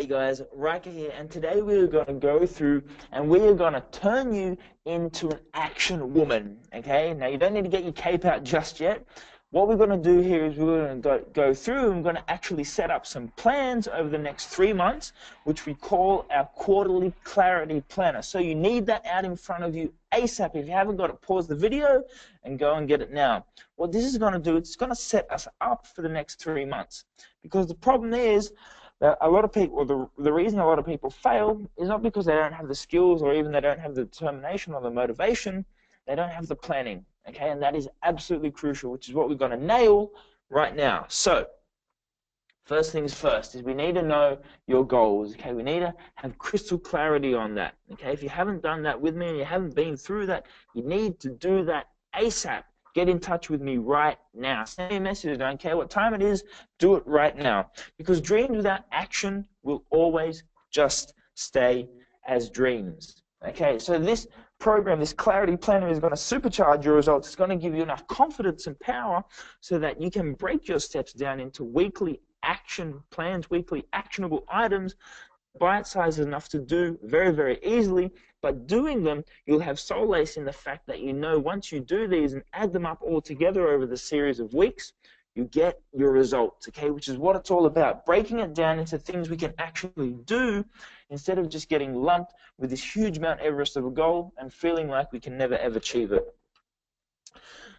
Hey guys, Rika here, and today we're going to go through and we are going to turn you into an action woman, okay? Now you don't need to get your cape out just yet. What we're going to do here is we're going to go through and we're going to actually set up some plans over the next 3 months, which we call our quarterly clarity planner. So you need that out in front of you ASAP. If you haven't got it, pause the video and go and get it now. What this is going to do, it's going to set us up for the next 3 months. Because the problem is, a lot of people, or the reason a lot of people fail is not because they don't have the skills or even they don't have the determination or the motivation, they don't have the planning, okay? And that is absolutely crucial, which is what we're going to nail right now. So, first things first is we need to know your goals, okay? We need to have crystal clarity on that, okay? If you haven't done that with me and you haven't been through that, you need to do that ASAP. Get in touch with me right now. Send me a message. I don't care what time it is. Do it right now. Because dreams without action will always just stay as dreams. Okay, so this program, this clarity planner is going to supercharge your results. It's going to give you enough confidence and power so that you can break your steps down into weekly action plans, weekly actionable items, bite-sized enough to do very, very easily. But doing them, you'll have solace in the fact that you know once you do these and add them up all together over the series of weeks, you get your results, okay? Which is what it's all about, breaking it down into things we can actually do instead of just getting lumped with this huge Mount Everest of a goal and feeling like we can never ever achieve it.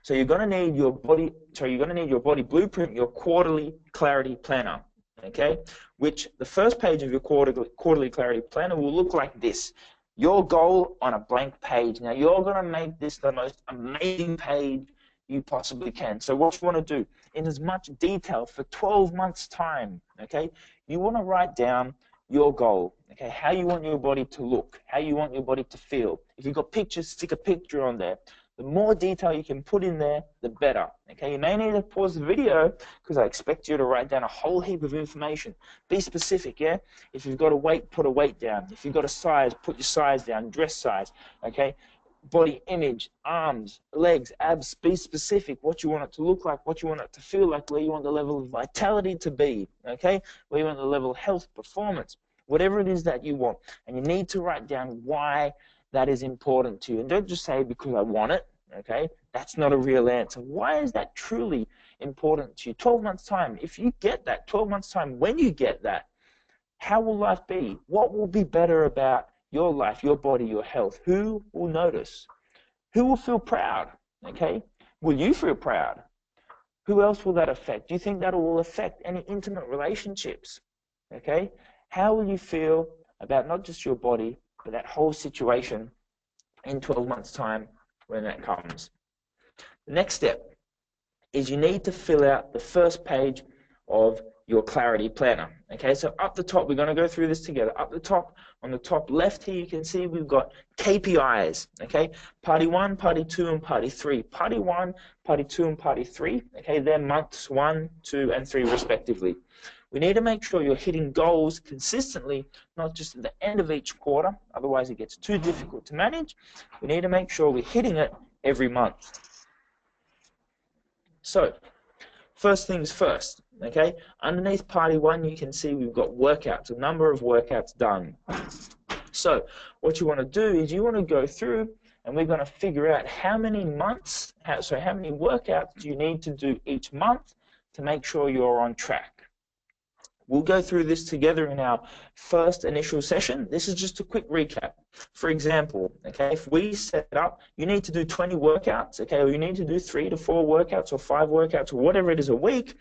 So you're going to need your body blueprint, your quarterly clarity planner, okay? Which the first page of your quarterly clarity planner will look like this. Your goal on a blank page. Now you're going to make this the most amazing page you possibly can. So what you want to do, in as much detail for 12 months time, okay, you want to write down your goal, okay, how you want your body to look, how you want your body to feel. If you've got pictures, stick a picture on there. The more detail you can put in there, the better. Okay, you may need to pause the video because I expect you to write down a whole heap of information. Be specific, yeah? If you've got a weight, put a weight down. If you've got a size, put your size down, dress size, okay? Body image, arms, legs, abs, be specific, what you want it to look like, what you want it to feel like, where you want the level of vitality to be, okay? Where you want the level of health, performance, whatever it is that you want. And you need to write down why that is important to you. And don't just say because I want it, okay? That's not a real answer. Why is that truly important to you? 12 months time, if you get that, 12 months time, when you get that, how will life be? What will be better about your life, your body, your health? Who will notice? Who will feel proud, okay? Will you feel proud? Who else will that affect? Do you think that will affect any intimate relationships, okay? How will you feel about not just your body, but that whole situation in 12 months' time when that comes? The next step is you need to fill out the first page of your clarity planner. Okay, so up the top, we're going to go through this together. Up the top, on the top left here, you can see we've got KPIs. Okay, party 1, party 2, and party 3. Party 1, party 2, and party 3. Okay, they're months 1, 2, and 3 respectively. We need to make sure you're hitting goals consistently, not just at the end of each quarter, otherwise it gets too difficult to manage. We need to make sure we're hitting it every month. So, first things first, okay? Underneath party 1, you can see we've got workouts, a number of workouts done. So, what you want to do is you want to go through and we're going to figure out how many months, how many workouts do you need to do each month to make sure you're on track. We'll go through this together in our first initial session. This is just a quick recap. For example, okay, if we set up, you need to do 20 workouts, okay, or you need to do 3 to 4 workouts or 5 workouts or whatever it is a week.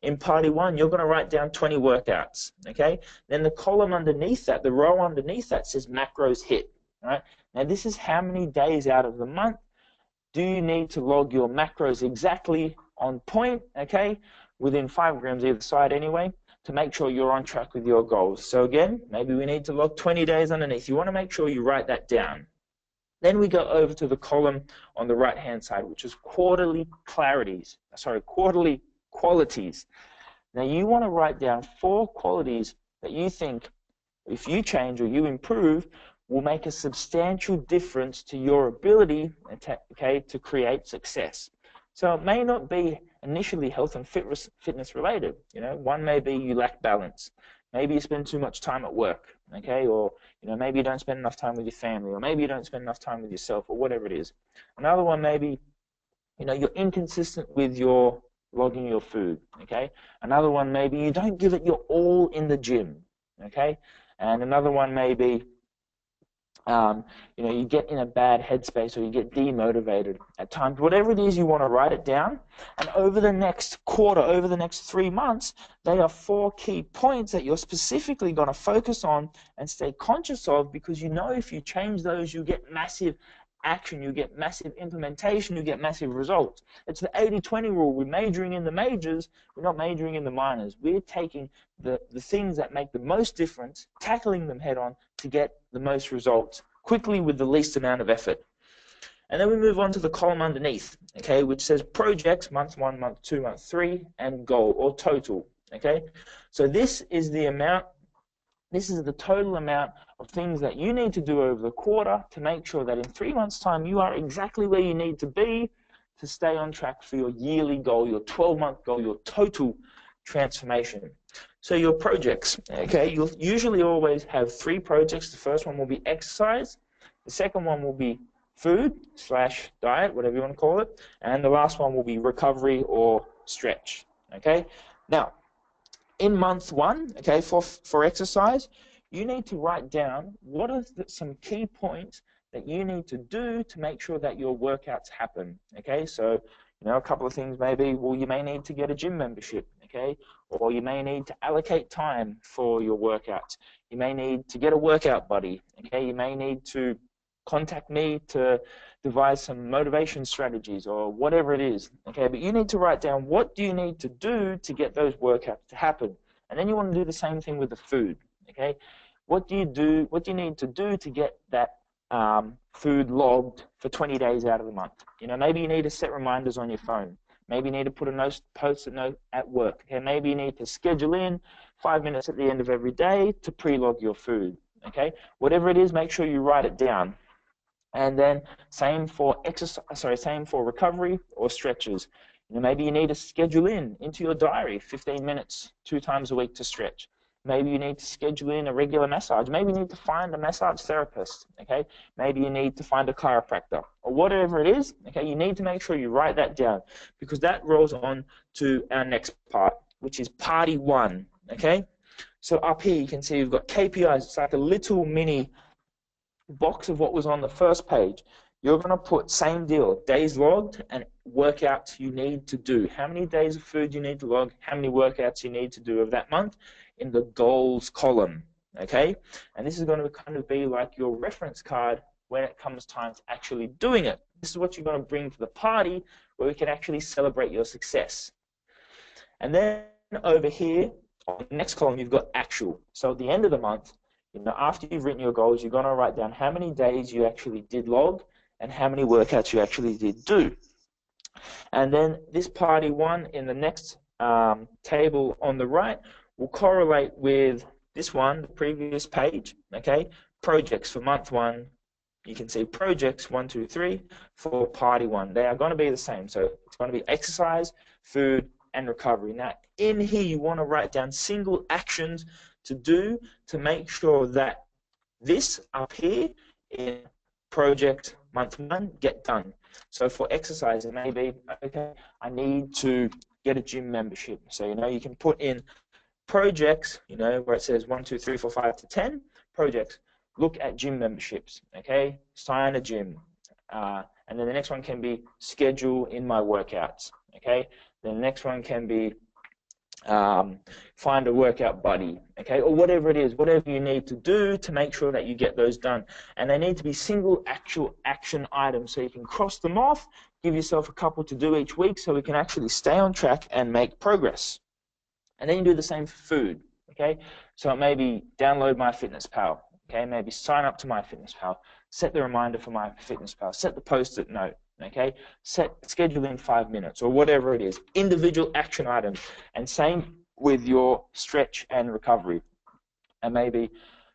In party 1, you're going to write down 20 workouts, okay? Then the column underneath that, the row underneath that says macros hit, all right? Now this is how many days out of the month do you need to log your macros exactly on point, okay, within 5 grams either side anyway, to make sure you're on track with your goals. So again, maybe we need to log 20 days underneath. You want to make sure you write that down. Then we go over to the column on the right-hand side, which is quarterly qualities. Now you want to write down 4 qualities that you think, if you change or you improve, will make a substantial difference to your ability, okay, to create success. So it may not be initially health and fitness related. You know, one may be you lack balance. Maybe you spend too much time at work, okay? Or, maybe you don't spend enough time with your family, or maybe you don't spend enough time with yourself, or whatever it is. Another one, maybe, you're inconsistent with your logging your food, okay? Another one, maybe you don't give it your all in the gym, okay? And another one may be, you get in a bad headspace, or you get demotivated at times. Whatever it is, you want to write it down. And over the next quarter, over the next 3 months, they are 4 key points that you're specifically going to focus on and stay conscious of, because if you change those, you get massive action, you get massive implementation, you get massive results. It's the 80-20 rule. We're majoring in the majors, we're not majoring in the minors. We're taking the things that make the most difference, tackling them head on to get the most results quickly with the least amount of effort. And then we move on to the column underneath, okay, which says projects, month 1, month 2, month 3, and goal, or total, okay? So this is the amount, this is the total amount of things that you need to do over the quarter to make sure that in 3 months' time you are exactly where you need to be to stay on track for your yearly goal, your 12-month goal, your total transformation. So your projects, okay, you'll usually always have 3 projects. The first one will be exercise, the second one will be food/diet, whatever you want to call it, and the last one will be recovery or stretch, okay? Now, in month 1, okay, for exercise, you need to write down what are some key points that you need to do to make sure that your workouts happen, okay? So, a couple of things maybe, well, you may need to get a gym membership, okay? Or you may need to allocate time for your workouts. You may need to get a workout buddy, okay? You may need to contact me to devise some motivation strategies or whatever it is, okay? But you need to write down what do you need to do to get those workouts to happen. And then you want to do the same thing with the food, okay? What do you need to do to get that food logged for 20 days out of the month? Maybe you need to set reminders on your phone. Maybe you need to put a post-it note at work. Okay? Maybe you need to schedule in 5 minutes at the end of every day to pre-log your food. Okay? Whatever it is, make sure you write it down. And then same for recovery or stretches. Maybe you need to schedule into your diary 15 minutes 2 times a week to stretch. Maybe you need to schedule in a regular massage. Maybe you need to find a massage therapist, okay? Maybe you need to find a chiropractor, or whatever it is, okay? You need to make sure you write that down, because that rolls on to our next part, which is party 1, okay? So up here you can see we've got KPIs. It's like a little mini box of what was on the first page. You're going to put same deal, days logged and workouts you need to do. How many days of food you need to log, how many workouts you need to do of that month in the goals column, okay? And this is going to kind of be like your reference card when it comes time to actually doing it. This is what you're going to bring to the party where we can actually celebrate your success. And then over here, on the next column, you've got actual. So at the end of the month, after you've written your goals, you're going to write down how many days you actually did log and how many workouts you actually did do. And then this party 1 in the next table on the right will correlate with this one, the previous page, okay? Projects for month 1, you can see projects 1, 2, 3 for party 1. They are going to be the same. So it's going to be exercise, food, and recovery. Now, in here, you want to write down single actions to do to make sure that this up here in project month 1 get done. So for exercise, it may be, okay, I need to get a gym membership. So, you can put in projects, where it says 1, 2, 3, 4, 5 to 10 projects. Look at gym memberships, okay? Sign a gym. And then the next one can be schedule in my workouts, okay? Then the next one can be find a workout buddy, okay? Or whatever it is, whatever you need to do to make sure that you get those done. And they need to be single actual action items, so you can cross them off, give yourself a couple to do each week so we can actually stay on track and make progress. And then you do the same for food, okay? So it may be download MyFitnessPal, okay? Maybe sign up to MyFitnessPal, set the reminder for MyFitnessPal, set the post-it note, okay? Schedule in 5 minutes or whatever it is, individual action items. And same with your stretch and recovery. And maybe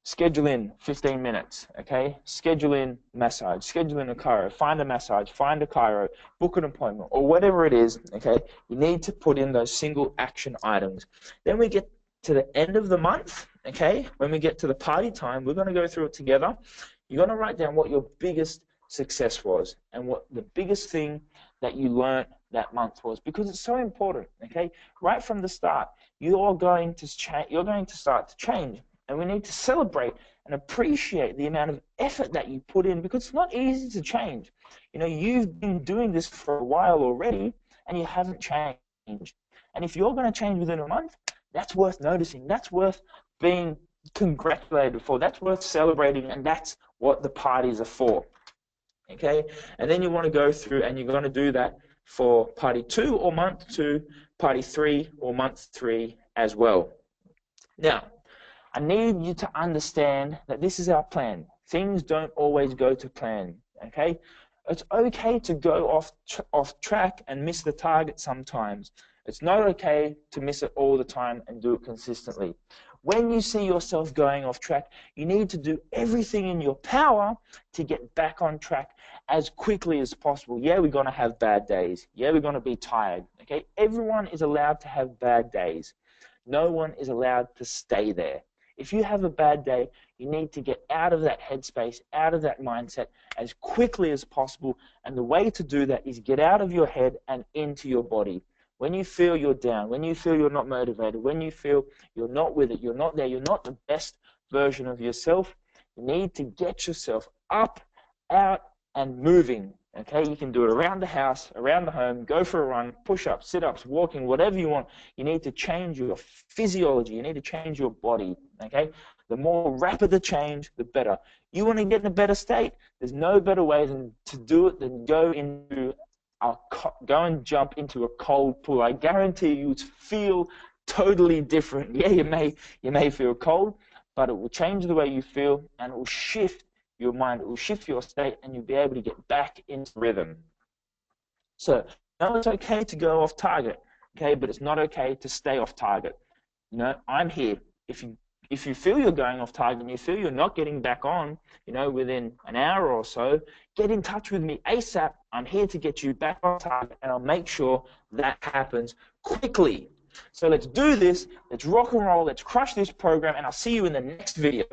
schedule in 15 minutes, okay? Schedule in massage, schedule in a chiro, find a massage, find a chiro, book an appointment, or whatever it is, okay? You need to put in those single action items. Then we get to the end of the month, okay, when we get to the party time, we're going to go through it together. You're going to write down what your biggest success was and what the biggest thing that you learned that month was, because it's so important, okay? Right from the start, you're going to start to change, and we need to celebrate and appreciate the amount of effort that you put in, because it's not easy to change. You know, you've been doing this for a while already, and you haven't changed. And if you're going to change within a month, that's worth noticing. That's worth being congratulated for. That's worth celebrating, and that's what the parties are for. Okay? And then you want to go through and you're going to do that for party 2 or month 2, party 3 or month 3 as well. Now, I need you to understand that this is our plan. Things don't always go to plan. Okay? It's okay to go off track and miss the target sometimes. It's not okay to miss it all the time and do it consistently. When you see yourself going off track, you need to do everything in your power to get back on track as quickly as possible. Yeah, we're going to have bad days. Yeah, we're going to be tired. Okay? Everyone is allowed to have bad days. No one is allowed to stay there. If you have a bad day, you need to get out of that headspace, out of that mindset as quickly as possible. And the way to do that is get out of your head and into your body. When you feel you're down, when you feel you're not motivated, when you feel you're not with it, you're not there, you're not the best version of yourself, you need to get yourself up, out, and moving. Okay, you can do it around the house, around the home, go for a run, push-ups, sit-ups, walking, whatever you want. You need to change your physiology. You need to change your body. Okay, the more rapid the change, the better. You want to get in a better state? There's no better way to do it than go and jump into a cold pool. I guarantee you it feel totally different. Yeah, you may feel cold, but it will change the way you feel, and it will shift your mind, it will shift your state, and you'll be able to get back into rhythm. So, no, it's okay to go off target, okay, but it's not okay to stay off target. You know, I'm here. If you feel you're going off target and you feel you're not getting back on, you know, within an hour or so, get in touch with me ASAP. I'm here to get you back on target, and I'll make sure that happens quickly. So let's do this. Let's rock and roll. Let's crush this program, and I'll see you in the next video.